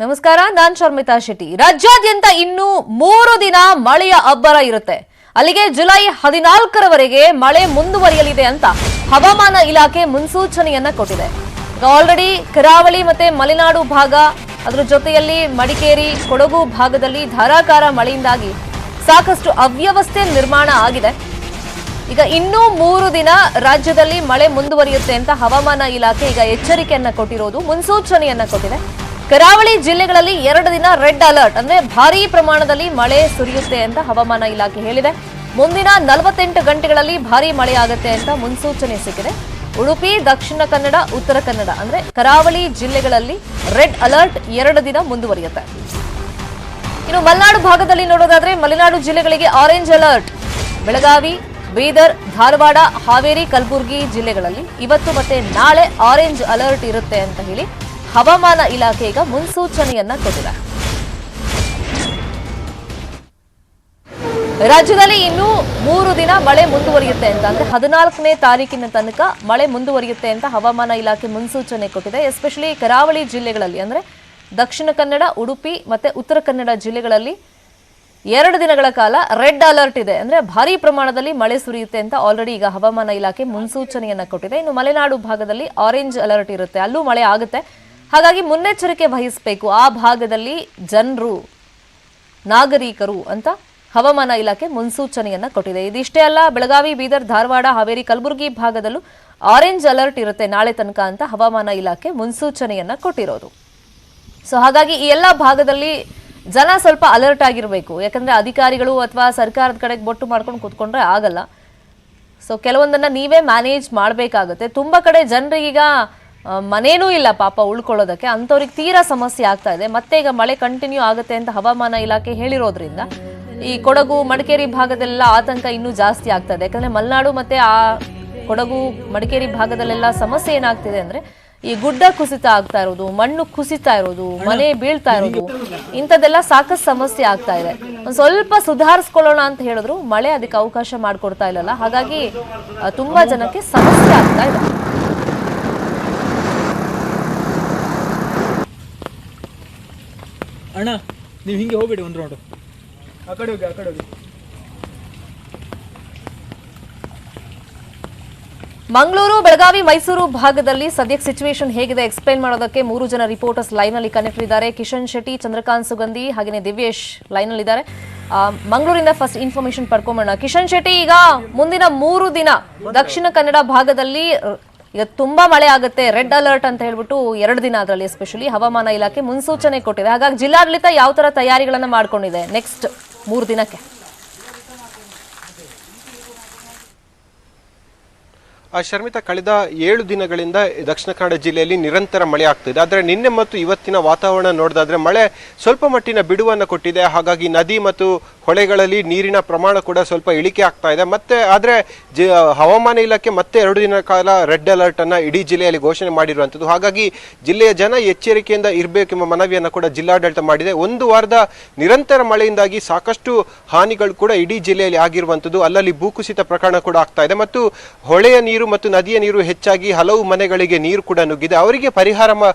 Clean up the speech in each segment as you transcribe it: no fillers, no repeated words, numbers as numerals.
ನಮಸ್ಕಾರ, ನಾನ್ ಶರ್ಮಿತಾ ಶೆಟ್ಟಿ. ರಾಜ್ಯಾದ್ಯಂತ ಇನ್ನು 3 ದಿನ ಮಳೆಯ ಅಬ್ಬರ ಇರುತ್ತೆ. ಅಲ್ಲಿಗೆ ಜುಲೈ 14ರವರೆಗೆ ಮಳೆ ಮುಂದುವರಿಯಲಿದೆ ಅಂತ ಹವಾಮಾನ ಇಲಾಖೆ ಮುನ್ಸೂಚನೆಯನ್ನ ಕೊಟ್ಟಿದೆ. ಆಲ್ರೆಡಿ ಕರಾವಳಿ ಮತ್ತೆ ಮಲೆನಾಡು ಭಾಗ, ಅದರ ಜೊತೆಯಲ್ಲಿ ಮಡಿಕೇರಿ, ಕೊಡಗು ಭಾಗದಲ್ಲಿ ಧಾರಾಕಾರ ಮಳೆಯಿಂದಾಗಿ ಸಾಕಷ್ಟು ಅವ್ಯವಸ್ಥೆ ನಿರ್ಮಾಣ ಆಗಿದೆ. ಈಗ ಇನ್ನೂ 3 ದಿನ ರಾಜ್ಯದಲ್ಲಿ ಮಳೆ ಮುಂದುವರಿಯುತ್ತೆ ಅಂತ ಹವಾಮಾನ ಇಲಾಖೆ ಈಗ ಎಚ್ಚರಿಕೆಯನ್ನ ಕೊಟ್ಟಿರೋದು, ಮುನ್ಸೂಚನೆಯನ್ನ ಕೊಟ್ಟಿದೆ. ಕರಾವಳಿ ಜಿಲ್ಲೆಗಳಲ್ಲಿ 2 ದಿನ ರೆಡ್ ಅಲರ್ಟ್, ಅಂದ್ರೆ ಭಾರೀ ಪ್ರಮಾಣದಲ್ಲಿ ಮಳೆ ಸುರಿಯುತ್ತೆ ಅಂತ ಹವಾಮಾನ ಇಲಾಖೆ ಹೇಳಿದೆ. ಮುಂದಿನ 48 ಗಂಟೆಗಳಲ್ಲಿ ಭಾರೀ ಮಳೆಯಾಗುತ್ತೆ ಅಂತ ಮುನ್ಸೂಚನೆ ಸಿಕ್ಕಿದೆ. ಉಡುಪಿ, ದಕ್ಷಿಣ ಕನ್ನಡ, ಉತ್ತರ ಕನ್ನಡ ಅಂದ್ರೆ ಕರಾವಳಿ ಜಿಲ್ಲೆಗಳಲ್ಲಿ ರೆಡ್ ಅಲರ್ಟ್ 2 ದಿನ ಮುಂದುವರಿಯುತ್ತೆ. ಇನ್ನು ಮಲೆನಾಡು ಭಾಗದಲ್ಲಿ ನೋಡೋದಾದ್ರೆ ಮಲೆನಾಡು ಜಿಲ್ಲೆಗಳಿಗೆ ಆರೆಂಜ್ ಅಲರ್ಟ್. ಬೆಳಗಾವಿ, ಬೀದರ್, ಧಾರವಾಡ, ಹಾವೇರಿ, ಕಲಬುರಗಿ ಜಿಲ್ಲೆಗಳಲ್ಲಿ ಇವತ್ತು ಮತ್ತೆ ನಾಳೆ ಆರೆಂಜ್ ಅಲರ್ಟ್ ಇರುತ್ತೆ ಅಂತ ಹೇಳಿ ಹವಾಮಾನ ಇಲಾಖೆ ಈಗ ಮುನ್ಸೂಚನೆಯನ್ನ ಕೊಟ್ಟಿದೆ. ರಾಜ್ಯದಲ್ಲಿ ಇನ್ನೂ 3 ದಿನ ಮಳೆ ಮುಂದುವರಿಯುತ್ತೆ ಅಂತ, ಅಂದ್ರೆ 14ನೇ ತಾರೀಕಿನ ತನಕ ಮಳೆ ಮುಂದುವರಿಯುತ್ತೆ ಅಂತ ಹವಾಮಾನ ಇಲಾಖೆ ಮುನ್ಸೂಚನೆ ಕೊಟ್ಟಿದೆ. ಎಸ್ಪೆಷಲಿ ಕರಾವಳಿ ಜಿಲ್ಲೆಗಳಲ್ಲಿ ಅಂದ್ರೆ ದಕ್ಷಿಣ ಕನ್ನಡ, ಉಡುಪಿ ಮತ್ತೆ ಉತ್ತರ ಕನ್ನಡ ಜಿಲ್ಲೆಗಳಲ್ಲಿ 2 ದಿನಗಳ ಕಾಲ ರೆಡ್ ಅಲರ್ಟ್ ಇದೆ. ಅಂದ್ರೆ ಭಾರೀ ಪ್ರಮಾಣದಲ್ಲಿ ಮಳೆ ಸುರಿಯುತ್ತೆ ಅಂತ ಆಲ್ರೆಡಿ ಈಗ ಹವಾಮಾನ ಇಲಾಖೆ ಮುನ್ಸೂಚನೆಯನ್ನ ಕೊಟ್ಟಿದೆ. ಇನ್ನು ಮಲೆನಾಡು ಭಾಗದಲ್ಲಿ ಆರೆಂಜ್ ಅಲರ್ಟ್ ಇರುತ್ತೆ, ಅಲ್ಲೂ ಮಳೆ ಆಗುತ್ತೆ. ಹಾಗಾಗಿ ಮುನ್ನೆಚ್ಚರಿಕೆ ವಹಿಸಬೇಕು ಆ ಭಾಗದಲ್ಲಿ ಜನರು, ನಾಗರಿಕರು ಅಂತ ಹವಾಮಾನ ಇಲಾಖೆ ಮುನ್ಸೂಚನೆಯನ್ನ ಕೊಟ್ಟಿದೆ. ಇದಿಷ್ಟೇ ಅಲ್ಲ, ಬೆಳಗಾವಿ, ಬೀದರ್, ಧಾರವಾಡ, ಹಾವೇರಿ, ಕಲಬುರಗಿ ಭಾಗದಲ್ಲೂ ಆರೆಂಜ್ ಅಲರ್ಟ್ ಇರುತ್ತೆ ನಾಳೆ ತನಕ ಅಂತ ಹವಾಮಾನ ಇಲಾಖೆ ಮುನ್ಸೂಚನೆಯನ್ನ ಕೊಟ್ಟಿರೋದು. ಸೊ ಹಾಗಾಗಿ ಈ ಎಲ್ಲ ಭಾಗದಲ್ಲಿ ಜನ ಸ್ವಲ್ಪ ಅಲರ್ಟ್ ಆಗಿರಬೇಕು. ಯಾಕಂದ್ರೆ ಅಧಿಕಾರಿಗಳು ಅಥವಾ ಸರ್ಕಾರದ ಕಡೆಗೆ ಬೊಟ್ಟು ಮಾಡ್ಕೊಂಡು ಕೂತ್ಕೊಂಡ್ರೆ ಆಗಲ್ಲ. ಸೊ ಕೆಲವೊಂದನ್ನ ನೀವೇ ಮ್ಯಾನೇಜ್ ಮಾಡಬೇಕಾಗುತ್ತೆ. ತುಂಬಾ ಕಡೆ ಜನರಿಗೀಗ ಮನೇನೂ ಇಲ್ಲ ಪಾಪ ಉಳ್ಕೊಳ್ಳೋದಕ್ಕೆ, ಅಂಥವ್ರಿಗೆ ತೀರಾ ಸಮಸ್ಯೆ ಆಗ್ತಾ ಇದೆ. ಮತ್ತೆ ಈಗ ಮಳೆ ಕಂಟಿನ್ಯೂ ಆಗುತ್ತೆ ಅಂತ ಹವಾಮಾನ ಇಲಾಖೆ ಹೇಳಿರೋದ್ರಿಂದ ಈ ಕೊಡಗು, ಮಡಿಕೇರಿ ಭಾಗದಲ್ಲೆಲ್ಲ ಆತಂಕ ಇನ್ನೂ ಜಾಸ್ತಿ ಆಗ್ತಾ ಇದೆ. ಯಾಕಂದ್ರೆ ಮಲೆನಾಡು ಮತ್ತೆ ಆ ಕೊಡಗು, ಮಡಿಕೇರಿ ಭಾಗದಲ್ಲೆಲ್ಲ ಸಮಸ್ಯೆ ಏನಾಗ್ತಿದೆ ಅಂದ್ರೆ ಈ ಗುಡ್ಡ ಕುಸಿತ ಆಗ್ತಾ ಇರೋದು, ಮಣ್ಣು ಕುಸಿತಾ ಇರೋದು, ಮನೆ ಬೀಳ್ತಾ ಇರೋದು, ಇಂಥದ್ದೆಲ್ಲ ಸಾಕಷ್ಟು ಸಮಸ್ಯೆ ಆಗ್ತಾ ಇದೆ. ಒಂದ್ ಸ್ವಲ್ಪ ಸುಧಾರಿಸ್ಕೊಳ್ಳೋಣ ಅಂತ ಹೇಳಿದ್ರು ಮಳೆ ಅದಕ್ಕೆ ಅವಕಾಶ ಮಾಡಿಕೊಡ್ತಾ ಇಲ್ಲಲ್ಲ. ಹಾಗಾಗಿ ತುಂಬಾ ಜನಕ್ಕೆ ಸಮಸ್ಯೆ ಆಗ್ತಾ ಇದೆ. ಅಣ್ಣ, ನೀವು ಹಿಂಗೆ ಹೋಗ್ಬೇಡಿ, ಒಂದು ರೌಂಡ್ ಆ ಕಡೆ ಹೋಗಿ, ಆ ಕಡೆ ಹೋಗಿ. ಮಂಗಳೂರು, ಬೆಳಗಾವಿ, ಮೈಸೂರು ಭಾಗದಲ್ಲಿ ಸದ್ಯಕ್ಕೆ ಸಿಚುವೇಶನ್ ಹೇಗಿದೆ ಎಕ್ಸ್ಪ್ಲೈನ್ ಮಾಡೋದಕ್ಕೆ 3 ಜನ ರಿಪೋರ್ಟರ್ಸ್ ಲೈವ್ ನಲ್ಲಿ ಕನೆಕ್ಟ್ ಇದ್ದಾರೆ. ಕಿಶನ್ ಶೆಟ್ಟಿ, ಚಂದ್ರಕಾಂತ್ ಸುಗಂಧಿ ಹಾಗೆಯೇ ದಿವ್ಯೇಶ್ ಲೈನ್ ನಲ್ಲಿ ಇದ್ದಾರೆ. ಮಂಗಳೂರಿಂದ ಫಸ್ಟ್ ಇನ್ಫಾರ್ಮೇಶನ್ ಪಡ್ಕೊಂಬೋಣ. ಕಿಶನ್ ಶೆಟ್ಟಿ, ಈಗ ಮುಂದಿನ 3 ದಿನ ದಕ್ಷಿಣ ಕನ್ನಡ ಭಾಗದಲ್ಲಿ ಈಗ ತುಂಬಾ ಮಳೆ ಆಗುತ್ತೆ, ರೆಡ್ ಅಲರ್ಟ್ ಅಂತ ಹೇಳ್ಬಿಟ್ಟು 2 ದಿನ ಅದರಲ್ಲಿ ಎಸ್ಪೆಷಲಿ ಹವಾಮಾನ ಇಲಾಖೆ ಮುನ್ಸೂಚನೆ ಕೊಟ್ಟಿದೆ. ಹಾಗಾಗಿ ಜಿಲ್ಲಾಡಳಿತ ಯಾವ ತರ ತಯಾರಿಗಳನ್ನ ಮಾಡ್ಕೊಂಡಿದೆ ನೆಕ್ಸ್ಟ್ 3 ದಿನಕ್ಕೆ? ಶರ್ಮಿತಾ, ಕಳೆದ 7 ದಿನಗಳಿಂದ ದಕ್ಷಿಣ ಕನ್ನಡ ಜಿಲ್ಲೆಯಲ್ಲಿ ನಿರಂತರ ಮಳೆ ಆಗ್ತಿದೆ. ಆದರೆ ನಿನ್ನೆ ಮತ್ತು ಇವತ್ತಿನ ವಾತಾವರಣ ನೋಡಿದಾದ್ರೆ ಮಳೆ ಸ್ವಲ್ಪ ಮಟ್ಟಿನ ಬಿಡುವನ್ನು ಕೊಟ್ಟಿದೆ. ಹಾಗಾಗಿ ನದಿ ಮತ್ತು ಹೊಳೆಗಳಲ್ಲಿ ನೀರಿನ ಪ್ರಮಾಣ ಕೂಡ ಸ್ವಲ್ಪ ಇಳಿಕೆ ಆಗ್ತಾ ಇದೆ. ಮತ್ತೆ ಆದರೆ ಹವಾಮಾನ ಇಲಾಖೆ ಮತ್ತೆ 2 ದಿನಗಳ ಕಾಲ ರೆಡ್ ಅಲರ್ಟ್ ಅನ್ನ ಇಡೀ ಜಿಲ್ಲೆಯಲ್ಲಿ ಘೋಷಣೆ ಮಾಡಿರುವಂಥದ್ದು. ಹಾಗಾಗಿ ಜಿಲ್ಲೆಯ ಜನ ಎಚ್ಚರಿಕೆಯಿಂದ ಇರಬೇಕೆಂಬ ಮನವಿಯನ್ನು ಕೂಡ ಜಿಲ್ಲಾಡಳಿತ ಮಾಡಿದೆ. 1 ವಾರದ ನಿರಂತರ ಮಳೆಯಿಂದಾಗಿ ಸಾಕಷ್ಟು ಹಾನಿಗಳು ಕೂಡ ಇಡೀ ಜಿಲ್ಲೆಯಲ್ಲಿ ಆಗಿರುವಂಥದ್ದು. ಅಲ್ಲಲ್ಲಿ ಭೂಕುಸಿತ ಪ್ರಕರಣ ಕೂಡ ಆಗ್ತಾ ಇದೆ ಮತ್ತು ಹೊಳೆಯ ನೀರು ಮತ್ತು ನದಿಯ ನೀರು ಹೆಚ್ಚಾಗಿ ಹಲವು ಮನೆಗಳಿಗೆ ನೀರು ಕೂಡ ನುಗ್ಗಿದೆ. ಅವರಿಗೆ ಪರಿಹಾರ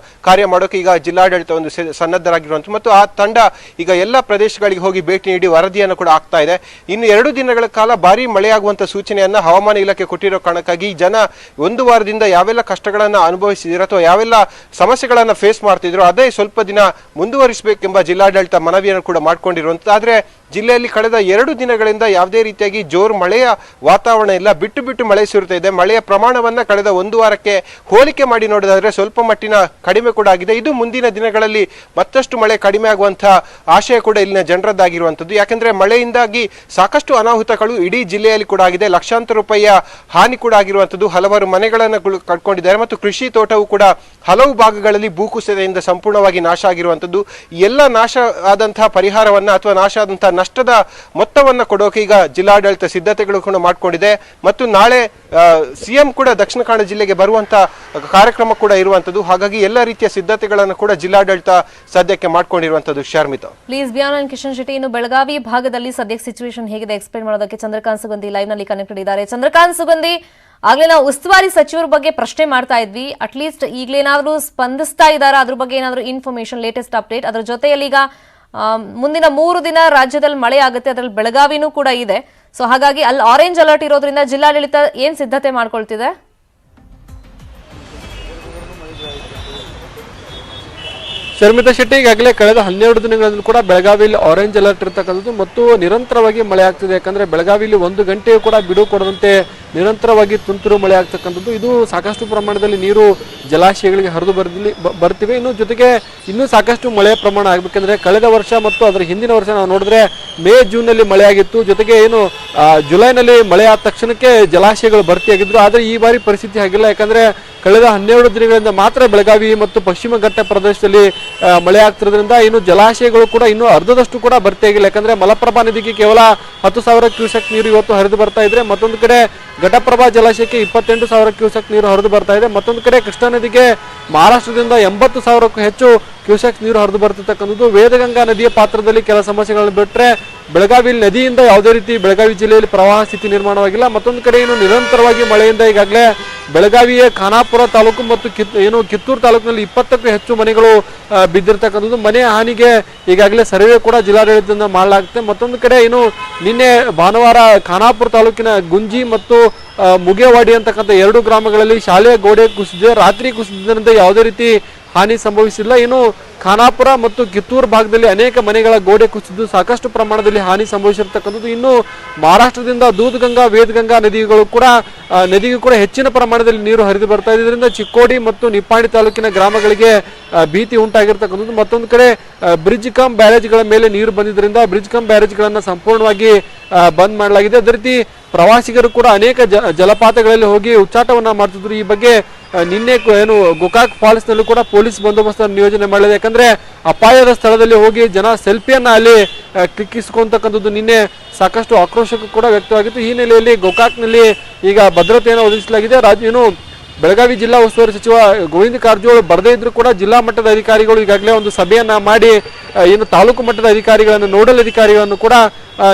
ಕಾರ್ಯ ಮಾಡೋಕೆ ಈಗ ಜಿಲ್ಲಾಡಳಿತ ಒಂದು ಸನ್ನದ್ಧರಾಗಿರುವಂಥದ್ದು ಮತ್ತು ಆ ತಂಡ ಈಗ ಎಲ್ಲ ಪ್ರದೇಶಗಳಿಗೆ ಹೋಗಿ ಭೇಟಿ ನೀಡಿ ವರದಿಯನ್ನು ಕೂಡ ಆಗ್ತಾ ಇದೆ. ಇನ್ನು 2 ದಿನಗಳ ಕಾಲ ಭಾರಿ ಮಳೆಯಾಗುವಂತ ಸೂಚನೆಯನ್ನ ಹವಾಮಾನ ಇಲಾಖೆ ಕೊಟ್ಟಿರೋ ಕಾರಣಕ್ಕಾಗಿ ಜನ 1 ವಾರದಿಂದ ಯಾವೆಲ್ಲ ಕಷ್ಟಗಳನ್ನ ಅನುಭವಿಸಿದಿರೋ ಅಥವಾ ಯಾವೆಲ್ಲ ಸಮಸ್ಯೆಗಳನ್ನ ಫೇಸ್ ಮಾಡ್ತಿದ್ರು ಅದೇ ಸ್ವಲ್ಪ ದಿನ ಮುಂದುವರಿಸಬೇಕೆಂಬ ಜಿಲ್ಲಾಡಳಿತ ಮನವಿಯನ್ನು ಕೂಡ ಮಾಡ್ಕೊಂಡಿರುವಂಥದ್ದು. ಆದ್ರೆ ಜಿಲ್ಲೆಯಲ್ಲಿ ಕಳೆದ 2 ದಿನಗಳಿಂದ ಯಾವುದೇ ರೀತಿಯಾಗಿ ಜೋರು ಮಳೆಯ ವಾತಾವರಣ ಇಲ್ಲ, ಬಿಟ್ಟು ಬಿಟ್ಟು ಮಳೆ ಸುರಿತಾ ಇದೆ. ಮಳೆಯ ಪ್ರಮಾಣವನ್ನ ಕಳೆದ 1 ವಾರಕ್ಕೆ ಹೋಲಿಕೆ ಮಾಡಿ ನೋಡಿದ್ರೆ ಸ್ವಲ್ಪ ಮಟ್ಟಿನ ಕಡಿಮೆ ಕೂಡ ಆಗಿದೆ. ಇದು ಮುಂದಿನ ದಿನಗಳಲ್ಲಿ ಮತ್ತಷ್ಟು ಮಳೆ ಕಡಿಮೆ ಆಗುವಂತಹ ಆಶಯ ಕೂಡ ಇಲ್ಲಿನ ಜನರದ್ದಾಗಿರುವಂಥದ್ದು. ಯಾಕಂದ್ರೆ ಮಳೆಯಿಂದಾಗಿ ಸಾಕಷ್ಟು ಅನಾಹುತಗಳು ಇಡೀ ಜಿಲ್ಲೆಯಲ್ಲಿ ಕೂಡ ಆಗಿದೆ. ಲಕ್ಷಾಂತರ ರೂಪಾಯಿಯ ಹಾನಿ ಕೂಡ ಆಗಿರುವಂಥದ್ದು. ಹಲವಾರು ಮನೆಗಳನ್ನು ಕಳ್ಕೊಂಡಿದ್ದಾರೆ ಮತ್ತು ಕೃಷಿ ತೋಟವು ಕೂಡ ಹಲವು ಭಾಗಗಳಲ್ಲಿ ಭೂಕುಸಿತದಿಂದ ಸಂಪೂರ್ಣವಾಗಿ ನಾಶ ಆಗಿರುವಂಥದ್ದು. ಎಲ್ಲ ನಾಶ ಆದಂತಹ ಪರಿಹಾರವನ್ನ ಅಥವಾ ನಾಶ ಆದಂತಹ ನಷ್ಟದ ಮೊತ್ತವನ್ನು ಕೊಡೋಕೆ ಈಗ ಜಿಲ್ಲಾಡಳಿತ ಸಿದ್ಧತೆಗಳು ಕೂಡ ಮಾಡಿಕೊಂಡಿದೆ ಮತ್ತು ನಾಳೆ ಸಿಎಂ ಕೂಡ ದಕ್ಷಿಣ ಕನ್ನಡ ಜಿಲ್ಲೆಗೆ ಬರುವಂತ ಕಾರ್ಯಕ್ರಮ ಕೂಡ ಇರುವಂತದ್ದು. ಹಾಗಾಗಿ ಎಲ್ಲ ರೀತಿಯ ಸಿದ್ಧತೆಗಳನ್ನು ಕೂಡ ಜಿಲ್ಲಾಡಳಿತ ಸದ್ಯಕ್ಕೆ ಮಾಡಿಕೊಂಡಿರುವಂತದ್ದು. ಶರ್ಮಿತಾ, ಪ್ಲೀಸ್ ಬಿಯಾನ್ ಕಿಶನ್ ಶೆಟ್ಟಿ, ಇನ್ನು ಬೆಳಗಾವಿ ಭಾಗದಲ್ಲಿ ಸದ್ಯಕ್ಕೆ ಸಿಚುವೇಶನ್ ಹೇಗಿದೆ ಎಕ್ಸ್ಪ್ಲೇನ್ ಮಾಡೋದಕ್ಕೆ ಚಂದ್ರಕಾಂತ್ ಸುಗಂಧಿ ಲೈವ್ ನಲ್ಲಿ ಕನೆಕ್ಟೆಡ್ ಇದ್ದಾರೆ. ಚಂದ್ರಕಾಂತ್ ಸುಗಂಧಿ, ಆಗ್ಲೇ ನಾವು ಉಸ್ತುವಾರಿ ಸಚಿವರ ಬಗ್ಗೆ ಪ್ರಶ್ನೆ ಮಾಡ್ತಾ ಇದ್ವಿ. ಅಟ್ಲೀಸ್ಟ್ ಈಗಲೇನಾದ್ರೂ ಸ್ಪಂದಿಸ್ತಾ ಇದ್ದಾರಾ, ಅದ್ರ ಬಗ್ಗೆ ಏನಾದ್ರೂ ಇನ್ಫಾರ್ಮೇಶನ್, ಲೇಟೆಸ್ಟ್ ಅಪ್ಡೇಟ್? ಅದರ ಜೊತೆಯಲ್ಲಿ ಈಗ ಮುಂದಿನ 3 ದಿನ ರಾಜ್ಯದಲ್ಲಿ ಮಳೆ ಆಗುತ್ತೆ, ಅದರಲ್ಲಿ ಬೆಳಗಾವಿನೂ ಕೂಡ ಇದೆ. ಸೊ ಹಾಗಾಗಿ ಅಲ್ಲಿ ಆರೆಂಜ್ ಅಲರ್ಟ್ ಇರೋದ್ರಿಂದ ಜಿಲ್ಲಾಡಳಿತ ಏನ್ ಸಿದ್ಧತೆ ಮಾಡ್ಕೊಳ್ತಿದೆ? ಶರ್ಮಿತಾ ಶೆಟ್ಟಿ, ಈಗಾಗಲೇ ಕಳೆದ 12 ದಿನಗಳಲ್ಲಿ ಕೂಡ ಬೆಳಗಾವಿಯಲ್ಲಿ ಆರೆಂಜ್ ಅಲರ್ಟ್ ಇರತಕ್ಕಂಥದ್ದು ಮತ್ತು ನಿರಂತರವಾಗಿ ಮಳೆ ಆಗ್ತಿದೆ. ಯಾಕಂದ್ರೆ ಬೆಳಗಾವಿಯಲ್ಲಿ 1 ಗಂಟೆಯೂ ಕೂಡ ಬಿಡು ಕೊಡದಂತೆ ನಿರಂತರವಾಗಿ ತುಂತುರು ಮಳೆ ಆಗ್ತಕ್ಕಂಥದ್ದು. ಇದು ಸಾಕಷ್ಟು ಪ್ರಮಾಣದಲ್ಲಿ ನೀರು ಜಲಾಶಯಗಳಿಗೆ ಹರಿದು ಬರ್ತಿವೆ. ಇನ್ನು ಜೊತೆಗೆ ಇನ್ನೂ ಸಾಕಷ್ಟು ಮಳೆಯ ಪ್ರಮಾಣ ಆಗಬೇಕಂದ್ರೆ ಕಳೆದ ವರ್ಷ ಮತ್ತು ಅದರ ಹಿಂದಿನ ವರ್ಷ ನಾವು ನೋಡಿದ್ರೆ ಮೇ ಜೂನ್ ನಲ್ಲಿ ಮಳೆ ಆಗಿತ್ತು. ಜೊತೆಗೆ ಜುಲೈನಲ್ಲಿ ಮಳೆ ಆದ ತಕ್ಷಣಕ್ಕೆ ಜಲಾಶಯಗಳು ಭರ್ತಿಯಾಗಿದ್ರು. ಆದರೆ ಈ ಬಾರಿ ಪರಿಸ್ಥಿತಿ ಆಗಿಲ್ಲ. ಯಾಕಂದ್ರೆ ಕಳೆದ 12 ದಿನಗಳಿಂದ ಮಾತ್ರ ಬೆಳಗಾವಿ ಮತ್ತು ಪಶ್ಚಿಮ ಘಟ್ಟ ಪ್ರದೇಶದಲ್ಲಿ ಮಳೆ ಆಗ್ತಿರೋದ್ರಿಂದ ಇನ್ನು ಜಲಾಶಯಗಳು ಕೂಡ ಇನ್ನೂ ಅರ್ಧದಷ್ಟು ಕೂಡ ಭರ್ತಿಯಾಗಿಲ್ಲ. ಯಾಕಂದ್ರೆ ಮಲಪ್ರಭಾ ನದಿಗೆ ಕೇವಲ 10,000 ಕ್ಯೂಸೆಕ್ ನೀರು ಇವತ್ತು ಹರಿದು ಬರ್ತಾ ಇದ್ರೆ, ಮತ್ತೊಂದು ಕಡೆ ಘಟಪ್ರಭಾ ಜಲಾಶಯಕ್ಕೆ 28,000 ಕ್ಯೂಸೆಕ್ ನೀರು ಹರಿದು ಬರ್ತಾ ಇದೆ. ಮತ್ತೊಂದು ಕಡೆ ಕೃಷ್ಣಾ ನದಿಗೆ ಮಹಾರಾಷ್ಟ್ರದಿಂದ 80,000ಕ್ಕೂ ಹೆಚ್ಚು ಕ್ಯೂಸೆಕ್ ನೀರು ಹರಿದು ಬರ್ತಿರ್ತಕ್ಕಂಥದ್ದು. ವೇದಗಂಗಾ ನದಿಯ ಪಾತ್ರದಲ್ಲಿ ಕೆಲ ಸಮಸ್ಯೆಗಳನ್ನು ಬಿಟ್ಟರೆ ಬೆಳಗಾವಿ ನದಿಯಿಂದ ಯಾವುದೇ ರೀತಿ ಬೆಳಗಾವಿ ಜಿಲ್ಲೆಯಲ್ಲಿ ಪ್ರವಾಹ ಸ್ಥಿತಿ ನಿರ್ಮಾಣವಾಗಿಲ್ಲ. ಮತ್ತೊಂದು ಕಡೆ ಇನ್ನು ನಿರಂತರವಾಗಿ ಮಳೆಯಿಂದ ಈಗಾಗಲೇ ಬೆಳಗಾವಿಯ ಖಾನಾಪುರ ತಾಲೂಕು ಮತ್ತು ಕಿತ್ತೂರು ತಾಲೂಕಿನಲ್ಲಿ 20ಕ್ಕೂ ಹೆಚ್ಚು ಮನೆಗಳು ಬಿದ್ದಿರ್ತಕ್ಕಂಥದ್ದು. ಮನೆ ಹಾನಿಗೆ ಈಗಾಗಲೇ ಸರ್ವೆ ಕೂಡ ಜಿಲ್ಲಾಡಳಿತದಿಂದ ಮಾಡಲಾಗುತ್ತೆ. ಮತ್ತೊಂದು ಕಡೆ ಇನ್ನು ನಿನ್ನೆ ಭಾನುವಾರ ಖಾನಾಪುರ ತಾಲೂಕಿನ ಗುಂಜಿ ಮತ್ತು ಮುಗೇವಾಡಿ ಅಂತಕ್ಕಂಥ 2 ಗ್ರಾಮಗಳಲ್ಲಿ ಶಾಲೆಯ ಗೋಡೆ ಕುಸಿದಿದೆ. ರಾತ್ರಿ ಕುಸಿದಿದ್ದರಿಂದ ಯಾವುದೇ ರೀತಿ ಹಾನಿ ಸಂಭವಿಸಿಲ್ಲ. ಇನ್ನು ಖಾನಾಪುರ ಮತ್ತು ಕಿತ್ತೂರು ಭಾಗದಲ್ಲಿ ಅನೇಕ ಮನೆಗಳ ಗೋಡೆ ಕುಸಿದು ಸಾಕಷ್ಟು ಪ್ರಮಾಣದಲ್ಲಿ ಹಾನಿ ಸಂಭವಿಸಿರ್ತಕ್ಕಂಥದ್ದು. ಇನ್ನು ಮಹಾರಾಷ್ಟ್ರದಿಂದ ದೂದ್ಗಂಗಾ, ವೇದಗಂಗಾ ನದಿಗೂ ಕೂಡ ಹೆಚ್ಚಿನ ಪ್ರಮಾಣದಲ್ಲಿ ನೀರು ಹರಿದು ಬರ್ತಾ ಇದೆ. ಇದರಿಂದ ಚಿಕ್ಕೋಡಿ ಮತ್ತು ನಿಪ್ಪಾಣಿ ತಾಲೂಕಿನ ಗ್ರಾಮಗಳಿಗೆ ಭೀತಿ ಉಂಟಾಗಿರ್ತಕ್ಕಂಥದ್ದು. ಮತ್ತೊಂದು ಕಡೆ ಬ್ರಿಡ್ಜ್ ಕಮ್ ಬ್ಯಾರೇಜ್ಗಳ ಮೇಲೆ ನೀರು ಬಂದಿದ್ದರಿಂದ ಬ್ರಿಡ್ಜ್ ಕಮ್ ಬ್ಯಾರೇಜ್ಗಳನ್ನು ಸಂಪೂರ್ಣವಾಗಿ ಬಂದ್ ಮಾಡಲಾಗಿದೆ. ಅದೇ ರೀತಿ ಪ್ರವಾಸಿಗರು ಕೂಡ ಅನೇಕ ಜಲಪಾತಗಳಲ್ಲಿ ಹೋಗಿ ಉಚ್ಚಾಟವನ್ನ ಮಾಡ್ತಿದ್ರು. ಈ ಬಗ್ಗೆ ನಿನ್ನೆ ಗೋಕಾಕ್ ಫಾಲ್ಸ್ ನಲ್ಲೂ ಕೂಡ ಪೊಲೀಸ್ ಬಂದೋಬಸ್ತ್ ನಿಯೋಜನೆ ಮಾಡಲಿದೆ. ಯಾಕಂದ್ರೆ ಅಪಾಯದ ಸ್ಥಳದಲ್ಲಿ ಹೋಗಿ ಜನ ಸೆಲ್ಫಿಯನ್ನ ಅಲ್ಲಿ ಕ್ಲಿಕ್ಕಿಸ್ಕೊಂತಕ್ಕಂಥದ್ದು ನಿನ್ನೆ ಸಾಕಷ್ಟು ಆಕ್ರೋಶಕ್ಕೂ ಕೂಡ ವ್ಯಕ್ತವಾಗಿತ್ತು. ಈ ಹಿನ್ನೆಲೆಯಲ್ಲಿ ಗೋಕಾಕ್ನಲ್ಲಿ ಈಗ ಭದ್ರತೆಯನ್ನು ಒದಗಿಸಲಾಗಿದೆ. ಬೆಳಗಾವಿ ಜಿಲ್ಲಾ ಉಸ್ತುವಾರಿ ಸಚಿವ ಗೋವಿಂದ ಕಾರಜೋಳ ಬರದೇ ಇದ್ರು ಕೂಡ ಜಿಲ್ಲಾ ಮಟ್ಟದ ಅಧಿಕಾರಿಗಳು ಈಗಾಗಲೇ ಒಂದು ಸಭೆಯನ್ನ ಮಾಡಿ ತಾಲೂಕು ಮಟ್ಟದ ಅಧಿಕಾರಿಗಳನ್ನು, ನೋಡಲ್ ಅಧಿಕಾರಿಗಳನ್ನು ಕೂಡ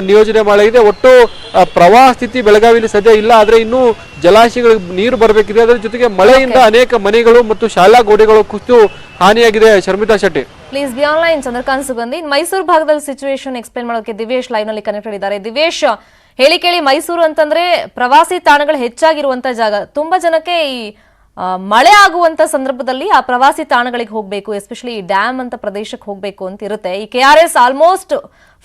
ನಿಯೋಜನೆ ಮಾಡಲಾಗಿದೆ. ಒಟ್ಟು ಪ್ರವಾಹ ಸ್ಥಿತಿ ಬೆಳಗಾವಿಯಲ್ಲಿ ಸದ್ಯ ಇಲ್ಲ, ಆದ್ರೆ ಇನ್ನೂ ಜಲಾಶಯಗಳಿಗೆ ನೀರು ಬರಬೇಕಿದೆ. ಅದರ ಜೊತೆಗೆ ಮಳೆಯಿಂದ ಅನೇಕ ಮನೆಗಳು ಮತ್ತು ಶಾಲಾ ಗೋಡೆಗಳು ಕುಸಿದು ಹಾನಿಯಾಗಿದೆ. Sharmita Shetty, please be online. Chandrakant Sugandhi, Mysuru ಭಾಗದಲ್ಲಿ ಸಿಚುವೇಶನ್ ಎಕ್ಸ್ಪ್ಲೇನ್ ಮಾಡೋಕೆ ದಿವೇಶ್ ಲೈವ್ ನಲ್ಲಿ ಕನೆಕ್ಟೆಡ್ ಇದ್ದಾರೆ. ದಿವೇಶ್, ಹೇಳಿ ಕೇಳಿ ಮೈಸೂರು ಅಂತಂದ್ರೆ ಪ್ರವಾಸಿ ತಾಣಗಳು ಹೆಚ್ಚಾಗಿರುವಂತ ಜಾಗ. ತುಂಬಾ ಜನಕ್ಕೆ ಈ ಮಳೆ ಆಗುವಂತ ಸಂದರ್ಭದಲ್ಲಿ ಆ ಪ್ರವಾಸಿ ತಾಣಗಳಿಗೆ ಹೋಗ್ಬೇಕು, ಎಸ್ಪೆಷಲಿ ಈ ಡ್ಯಾಮ್ ಅಂತ ಪ್ರದೇಶಕ್ಕೆ ಹೋಗ್ಬೇಕು ಅಂತ ಇರುತ್ತೆ. ಈ KRS ಆಲ್ಮೋಸ್ಟ್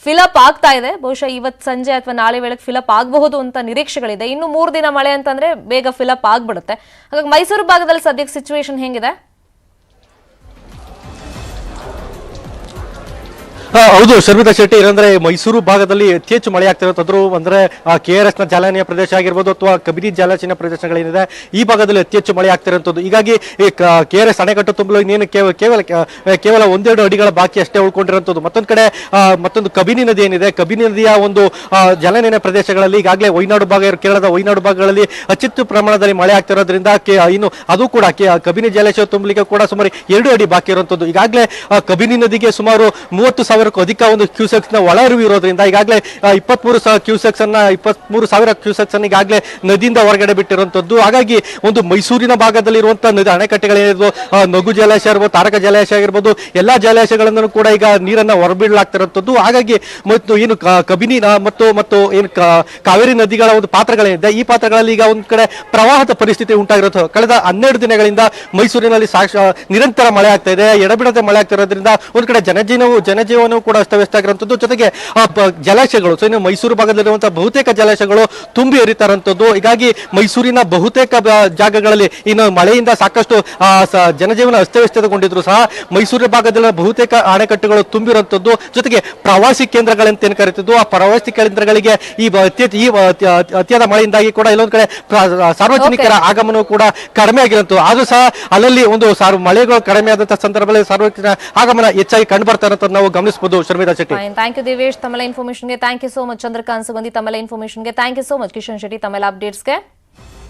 ಫಿಲಪ್ ಆಗ್ತಾ ಇದೆ. ಬಹುಶಃ ಇವತ್ತು ಸಂಜೆ ಅಥವಾ ನಾಳೆ ವೇಳೆಗೆ ಫಿಲಪ್ ಆಗಬಹುದು ಅಂತ ನಿರೀಕ್ಷೆಗಳಿದೆ. ಇನ್ನು 3 ದಿನ ಮಳೆ ಅಂತಂದ್ರೆ ಬೇಗ ಫಿಲಪ್ ಆಗ್ಬಿಡುತ್ತೆ. ಹಾಗಾಗಿ ಮೈಸೂರು ಭಾಗದಲ್ಲಿ ಸದ್ಯಕ್ಕೆ ಸಿಚುವೇಶನ್ ಹೆಂಗಿದೆ? ಹೌದು ಶರ್ಮಿತಾ ಶೆಟ್ಟಿ, ಏನಂದ್ರೆ ಮೈಸೂರು ಭಾಗದಲ್ಲಿ ಅತಿ ಹೆಚ್ಚು ಮಳೆ ಆಗ್ತಿರೋದು ಅಂದ್ರೆ KRS ನ ಜಲಾನಯ ಪ್ರದೇಶ ಆಗಿರ್ಬೋದು ಅಥವಾ ಕಬಿನಿ ಜಲಾಶಯ ಪ್ರದೇಶಗಳೇನಿದೆ ಈ ಭಾಗದಲ್ಲಿ ಅತಿ ಹೆಚ್ಚು ಮಳೆ ಆಗ್ತಿರೋದು. ಹೀಗಾಗಿ ಈ KRS ಅಣೆಕಟ್ಟು ತುಂಬಲು ಇನ್ನೇನು ಕೇವಲ 1-2 ಅಡಿಗಳ ಬಾಕಿ ಅಷ್ಟೇ ಉಳ್ಕೊಂಡಿರೋದು. ಮತ್ತೊಂದು ಕಬಿನಿ ನದಿ ಏನಿದೆ, ಕಬಿನಿ ನದಿಯ ಒಂದು ಜಲಾನಯನ ಪ್ರದೇಶಗಳಲ್ಲಿ ಈಗಾಗಲೇ ಕೇರಳದ ವೈನಾಡು ಭಾಗಗಳಲ್ಲಿ ಅತ್ಯಂತ ಪ್ರಮಾಣದಲ್ಲಿ ಮಳೆ ಆಗ್ತಿರೋದ್ರಿಂದ ಇನ್ನು ಅದು ಕೂಡ ಕಬಿನಿ ಜಲಾಶಯ ತುಂಬಲಿಕ್ಕೆ ಕೂಡ ಸುಮಾರು 2 ಅಡಿ ಬಾಕಿ ಇರುವಂತದ್ದು. ಈಗಾಗಲೇ ಕಬಿನಿ ನದಿಗೆ ಸುಮಾರು 30,000 ಅಧಿಕ ಒಂದು ಕ್ಯೂಸೆಕ್ಸ್ ನ ಒಳಹರಿವು ಇರೋದ್ರಿಂದ ಈಗಾಗಲೇ 23,000 ಕ್ಯೂಸೆಕ್ಸ್ ಅನ್ನು ಈಗಾಗಲೇ ನದಿಯಿಂದ ಹೊರಗಡೆ ಬಿಟ್ಟಿರುವಂತದ್ದು. ಹಾಗಾಗಿ ಒಂದು ಮೈಸೂರಿನ ಭಾಗದಲ್ಲಿರುವಂತಹ ಅಣೆಕಟ್ಟೆಗಳೇನಿರ್ಬೋದು, ನಗು ಜಲಾಶಯ ಇರ್ಬೋದು, ತಾರಕ ಜಲಾಶಯ ಆಗಿರ್ಬೋದು, ಎಲ್ಲಾ ಜಲಾಶಯಗಳನ್ನು ಕೂಡ ಈಗ ನೀರನ್ನ ಹೊರಬಿಡಲಾಗ್ತಿರುವಂತದ್ದು. ಹಾಗಾಗಿ ಮತ್ತು ಏನು ಕಬಿನಿ ಮತ್ತು ಏನು ಕಾವೇರಿ ನದಿಗಳ ಒಂದು ಪಾತ್ರಗಳೇನಿದೆ ಈ ಪಾತ್ರಗಳಲ್ಲಿ ಈಗ ಒಂದ್ ಕಡೆ ಪ್ರವಾಹದ ಪರಿಸ್ಥಿತಿ ಉಂಟಾಗಿರುತ್ತೆ. ಕಳೆದ 12 ದಿನಗಳಿಂದ ಮೈಸೂರಿನಲ್ಲಿ ನಿರಂತರ ಮಳೆ ಆಗ್ತಾ ಇದೆ, ಎಡಬಿಡದೆ ಮಳೆ ಆಗ್ತಿರೋದ್ರಿಂದ ಒಂದ್ ಕಡೆ ಜನಜೀವನ ಕೂಡ ಅಸ್ತವ್ಯಸ್ತ ಆಗಿರುವಂತದ್ದು. ಜೊತೆಗೆ ಜಲಾಶಯಗಳು, ಸೊ ಇನ್ನು ಮೈಸೂರು ಭಾಗದಲ್ಲಿರುವಂತಹ ಬಹುತೇಕ ಜಲಾಶಯಗಳು ತುಂಬಿ ಹರಿತಾ ಇರುವಂತದ್ದು. ಹೀಗಾಗಿ ಮೈಸೂರಿನ ಬಹುತೇಕ ಜಾಗಗಳಲ್ಲಿ ಇನ್ನು ಮಳೆಯಿಂದ ಸಾಕಷ್ಟು ಜನಜೀವನ ಅಸ್ತವ್ಯಸ್ತಗೊಂಡಿದ್ರು ಸಹ ಮೈಸೂರಿನ ಭಾಗದಲ್ಲಿ ಬಹುತೇಕ ಅಣೆಕಟ್ಟುಗಳು ತುಂಬಿರುವಂತದ್ದು. ಜೊತೆಗೆ ಪ್ರವಾಸಿ ಕೇಂದ್ರಗಳಂತ ಏನ್ ಕರೀತಿದ್ದು ಆ ಪ್ರವಾಸಿ ಕೇಂದ್ರಗಳಿಗೆ ಈ ಅತಿಯಾದ ಮಳೆಯಿಂದಾಗಿ ಕೂಡ ಇಲ್ಲೊಂದ್ ಕಡೆ ಸಾರ್ವಜನಿಕರ ಆಗಮನ ಕೂಡ ಕಡಿಮೆ ಆಗಿರುವಂತದ್ದು. ಆದ್ರೂ ಸಹ ಅಲ್ಲಲ್ಲಿ ಒಂದು ಮಳೆಗಳು ಕಡಿಮೆ ಆದಂತಹ ಸಂದರ್ಭದಲ್ಲಿ ಸಾರ್ವಜನಿಕರ ಆಗಮನ ಹೆಚ್ಚಾಗಿ ಕಂಡು ಬರ್ತಾ ಇರೋದು ನಾವು ಗಮನಿಸಬಹುದು. ಶರ್ಮಿತಾ ಶೆಟ್ಟಿ, ಥ್ಯಾಂಕ್ ಯು ದಿವೇಶ್ ತಮ್ಮೆಲ್ಲ ಇನ್ಫಾರ್ಮೇಶನ್ಗೆ. Thank you so much. Chandrakant Sugandhi ತಮ್ಮೆಲ್ಲ ಇನ್ಫಾರ್ಮೇಶನ್ಗೆ thank you so much. Kishan Shetty ತಮ್ಮೆಲ್ಲ ಅಪ್ಡೇಟ್ಸ್ಗೆ.